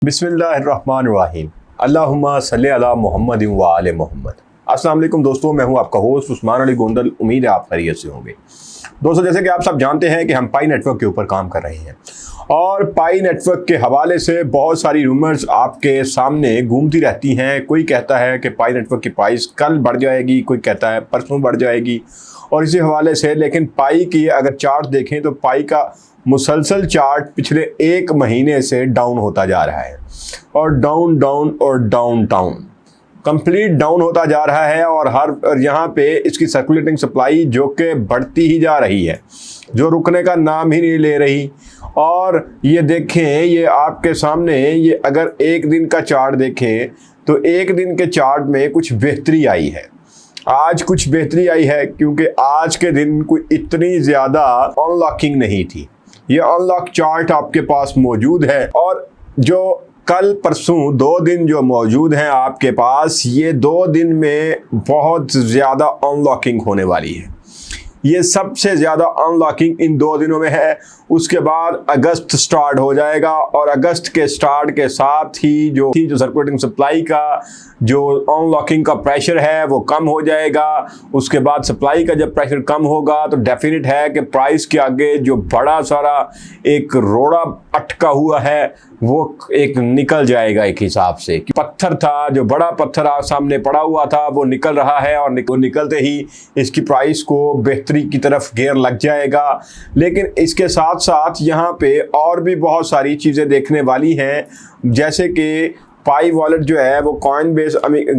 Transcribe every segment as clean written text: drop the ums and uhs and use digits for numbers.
बिस्मिल्लाहिर्रहमानिर्रहीम। अल्लाहुम्मा सल्ली अला मुहम्मद व आले मोहम्मद। अस्सलाम वालेकुम दोस्तों, मैं हूं आपका होस्ट उस्मान अली गोंदल। उम्मीद है आप खैरियत से होंगे। दोस्तों, जैसे कि आप सब जानते हैं कि हम पाई नेटवर्क के ऊपर काम कर रहे हैं और पाई नेटवर्क के हवाले से बहुत सारी रूमर्स आपके सामने घूमती रहती हैं। कोई कहता है कि पाई नेटवर्क की प्राइस कल बढ़ जाएगी, कोई कहता है परसों बढ़ जाएगी और इसी हवाले से। लेकिन पाई की अगर चार्ट देखें तो पाई का मुसलसल चार्ट पिछले एक महीने से डाउन होता जा रहा है और डाउन डाउन और डाउन डाउन कंप्लीट डाउन होता जा रहा है। और यहाँ पे इसकी सर्कुलेटिंग सप्लाई जो कि बढ़ती ही जा रही है, जो रुकने का नाम ही नहीं ले रही। और ये देखें, ये आपके सामने, ये अगर एक दिन का चार्ट देखें तो एक दिन के चार्ट में कुछ बेहतरी आई है। आज कुछ बेहतरी आई है क्योंकि आज के दिन कोई इतनी ज़्यादा अनलॉकिंग नहीं थी। ये अनलॉक चार्ट आपके पास मौजूद है और जो कल परसों 2 दिन जो मौजूद हैं आपके पास, ये 2 दिन में बहुत ज़्यादा अनलॉकिंग होने वाली है। ये सबसे ज़्यादा अनलॉकिंग इन 2 दिनों में है। उसके बाद अगस्त स्टार्ट हो जाएगा और अगस्त के स्टार्ट के साथ ही जो सर्कुलेटिंग सप्लाई का जो अनलॉकिंग का प्रेशर है वो कम हो जाएगा। उसके बाद सप्लाई का जब प्रेशर कम होगा तो डेफिनेट है कि प्राइस के आगे जो बड़ा सारा एक रोड़ा अटका हुआ है वो एक निकल जाएगा। एक हिसाब से पत्थर था, जो बड़ा पत्थर सामने पड़ा हुआ था वो निकल रहा है और निकलते ही इसकी प्राइस को बेहतरी की तरफ गेयर लग जाएगा। लेकिन इसके साथ साथ यहाँ पे और भी बहुत सारी चीज़ें देखने वाली हैं, जैसे कि पाई वॉलेट जो है वो कॉइन बेस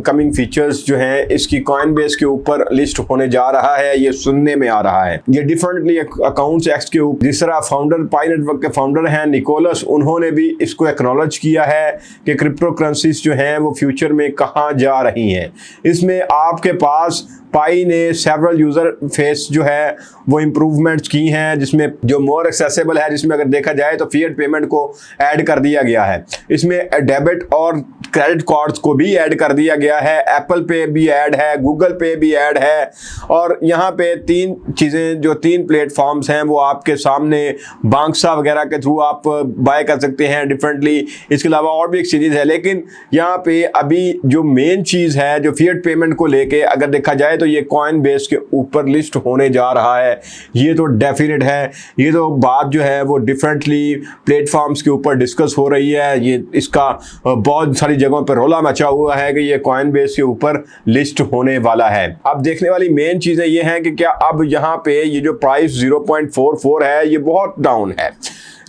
कमिंग फीचर्स जो हैं इसकी कॉइन बेस के ऊपर लिस्ट होने जा रहा है। ये सुनने में आ रहा है। ये डिफरेंटली अकाउंट्स एक्स के ऊपर जिस तरह फाउंडर पाई नेटवर्क के फाउंडर हैं निकोलस, उन्होंने भी इसको एक्नॉलेज किया है कि क्रिप्टो करेंसीज जो हैं वो फ्यूचर में कहाँ जा रही हैं। इसमें आपके पास पाई ने सेवरल यूज़र फेस जो है वो इम्प्रूवमेंट्स की हैं, जिसमें जो मोर एक्सेसिबल है, जिसमें अगर देखा जाए तो फिएट पेमेंट को ऐड कर दिया गया है। इसमें डेबिट और क्रेडिट कार्ड्स को भी ऐड कर दिया गया है। एप्पल पे भी ऐड है, गूगल पे भी ऐड है। और यहाँ पे 3 चीज़ें, जो 3 प्लेटफॉर्म्स हैं वो आपके सामने बांक्सा वगैरह के थ्रू आप बाय कर सकते हैं डिफरेंटली। इसके अलावा और भी एक्सचेंजेस है। लेकिन यहाँ पे अभी जो मेन चीज़ है, जो फिएट पेमेंट को लेके अगर देखा जाए तो ये कॉइन बेस के ऊपर लिस्ट होने जा रहा है। ये तो डेफिनेट है। ये तो बात जो है वो डिफरेंटली प्लेटफॉर्म्स के ऊपर डिस्कस हो रही है। ये इसका बहुत सारी जगहों पर रोला मचा हुआ है कि ये कॉइन बेस के ऊपर लिस्ट होने वाला है। अब देखने वाली मेन चीज़ें ये हैं कि क्या अब यहाँ पे ये जो प्राइस 0.44 है ये बहुत डाउन है।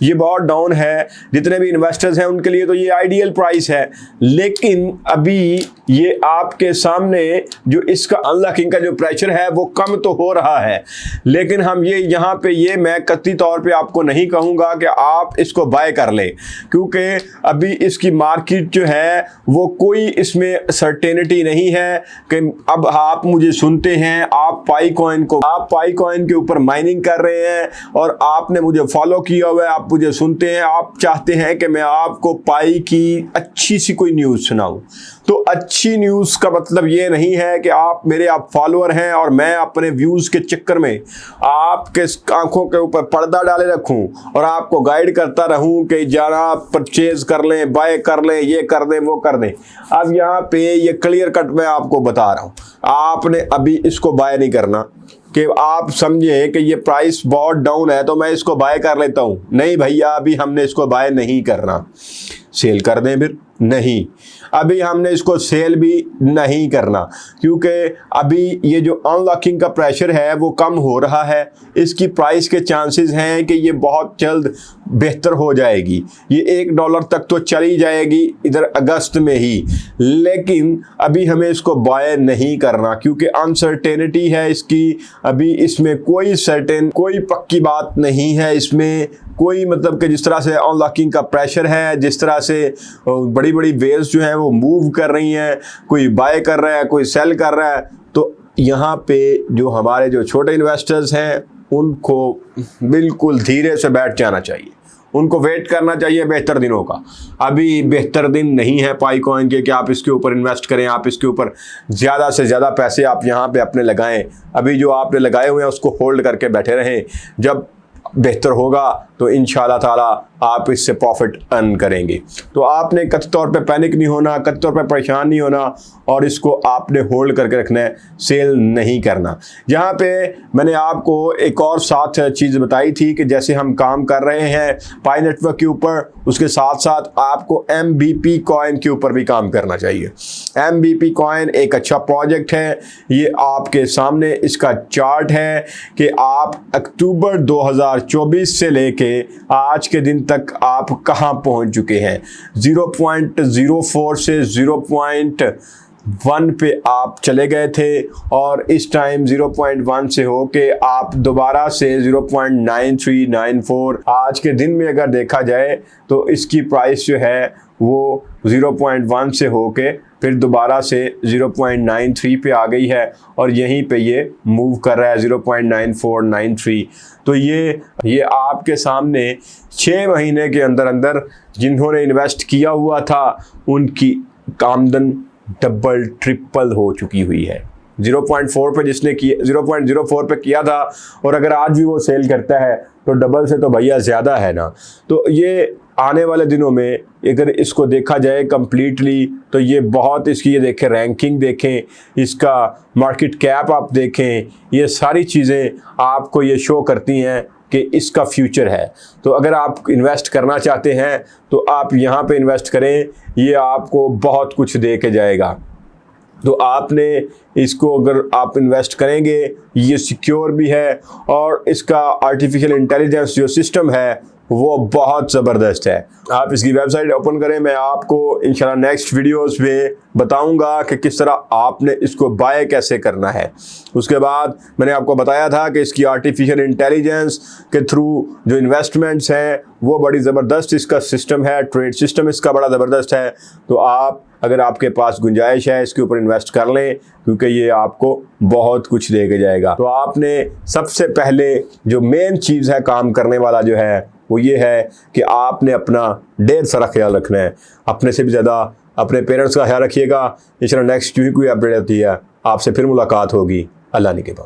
ये बहुत डाउन है। जितने भी इन्वेस्टर्स हैं उनके लिए तो ये आइडियल प्राइस है। लेकिन अभी ये आपके सामने जो इसका अनलॉकिंग का जो प्रेशर है वो कम तो हो रहा है। लेकिन हम ये यहाँ पे ये मैं कतई तौर पे आपको नहीं कहूँगा कि आप इसको बाय कर लें, क्योंकि अभी इसकी मार्केट जो है वो कोई इसमें सर्टेनिटी नहीं है कि अब आप मुझे सुनते हैं, आप पाई कॉइन के ऊपर माइनिंग कर रहे हैं और आपने मुझे फॉलो किया हुआ है, आप मुझे सुनते हैं, आप चाहते हैं कि मैं आपको पाई की अच्छी सी कोई न्यूज़ सुनाऊं। तो अच्छी न्यूज़ का मतलब ये नहीं है कि आप फॉलोअर हैं और मैं अपने व्यूज़ के चक्कर में आपके आंखों के ऊपर पर्दा डाले रखूं और आपको गाइड करता रहूं कि जाना परचेज कर लें, बाय कर लें, ये कर दें, वो कर दें। अब यहाँ पे ये क्लियर कट मैं आपको बता रहा हूँ, आपने अभी इसको बाय नहीं करना कि आप समझे कि ये प्राइस बहुत डाउन है तो मैं इसको बाय कर लेता हूँ। नहीं भैया, अभी हमने इसको बाय नहीं करना। सेल कर दें फिर? नहीं, अभी हमने इसको सेल भी नहीं करना, क्योंकि अभी ये जो अनलॉकिंग का प्रेशर है वो कम हो रहा है। इसकी प्राइस के चांसेस हैं कि ये बहुत जल्द बेहतर हो जाएगी। ये $1 तक तो चली जाएगी इधर अगस्त में ही। लेकिन अभी हमें इसको बाय नहीं करना क्योंकि अनसर्टेनिटी है इसकी। अभी इसमें कोई पक्की बात नहीं है। इसमें कोई मतलब कि जिस तरह से अनलॉकिंग का प्रेशर है, जिस तरह से बड़ी बड़ी वेव्स जो हैं वो मूव कर रही हैं, कोई बाय कर रहा है, कोई सेल कर रहा है, तो यहाँ पे जो हमारे जो छोटे इन्वेस्टर्स हैं उनको बिल्कुल धीरे से बैठ जाना चाहिए। उनको वेट करना चाहिए बेहतर दिनों का। अभी बेहतर दिन नहीं है पाई कॉइन के कि आप इसके ऊपर इन्वेस्ट करें, आप इसके ऊपर ज़्यादा से ज़्यादा पैसे आप यहाँ पे अपने लगाएं। अभी जो आपने लगाए हुए हैं उसको होल्ड करके बैठे रहें। जब बेहतर होगा तो इंशाअल्लाह ताला आप इससे प्रॉफिट अर्न करेंगे। तो आपने कतई तौर पे पैनिक नहीं होना, कतई तौर पे परेशान नहीं होना और इसको आपने होल्ड करके रखना है, सेल नहीं करना। जहाँ पे मैंने आपको एक और साथ चीज़ बताई थी कि जैसे हम काम कर रहे हैं पाई नेटवर्क के ऊपर, उसके साथ साथ आपको MBP कॉइन के ऊपर भी काम करना चाहिए। MBP कॉइन एक अच्छा प्रोजेक्ट है। ये आपके सामने इसका चार्ट है कि आप अक्टूबर 2024 से लेके आज के दिन तक आप कहां पहुंच चुके हैं। 0.04 से 0.1 पे आप चले गए थे और इस टाइम 0.1 से होके आप दोबारा से 0.9394 आज के दिन में अगर देखा जाए तो इसकी प्राइस जो है वो 0.1 से होके फिर दोबारा से 0.93 पे आ गई है और यहीं पे ये मूव कर रहा है 0.9493। तो ये आपके सामने 6 महीने के अंदर अंदर जिन्होंने इन्वेस्ट किया हुआ था उनकी आमदन डबल ट्रिपल हो चुकी हुई है। 0.4 पे जिसने किया 0.04 पे किया था और अगर आज भी वो सेल करता है तो डबल से तो भैया ज़्यादा है ना। तो ये आने वाले दिनों में अगर इसको देखा जाए कंप्लीटली तो ये बहुत इसकी ये देखें, रैंकिंग देखें, इसका मार्केट कैप आप देखें, ये सारी चीज़ें आपको ये शो करती हैं कि इसका फ्यूचर है। तो अगर आप इन्वेस्ट करना चाहते हैं तो आप यहाँ पे इन्वेस्ट करें, ये आपको बहुत कुछ दे के जाएगा। तो आपने इसको अगर आप इन्वेस्ट करेंगे, ये सिक्योर भी है और इसका आर्टिफिशियल इंटेलिजेंस जो सिस्टम है वो बहुत ज़बरदस्त है। आप इसकी वेबसाइट ओपन करें, मैं आपको इंशाल्लाह नेक्स्ट वीडियोस में बताऊंगा कि किस तरह आपने इसको बाय कैसे करना है। उसके बाद मैंने आपको बताया था कि इसकी आर्टिफिशियल इंटेलिजेंस के थ्रू जो इन्वेस्टमेंट्स हैं वो बड़ी ज़बरदस्त इसका सिस्टम है, ट्रेड सिस्टम इसका बड़ा ज़बरदस्त है। तो आप अगर आपके पास गुंजाइश है इसके ऊपर इन्वेस्ट कर लें क्योंकि ये आपको बहुत कुछ दे के जाएगा। तो आपने सबसे पहले जो मेन चीज़ है काम करने वाला जो है वो ये है कि आपने अपना ढेर सारा ख्याल रखना है, अपने से भी ज़्यादा अपने पेरेंट्स का ख्याल रखिएगा। इंशाल्लाह नेक्स्ट वीक कोई अपडेट आती है आपसे फिर मुलाकात होगी। अल्लाह ने के बाद।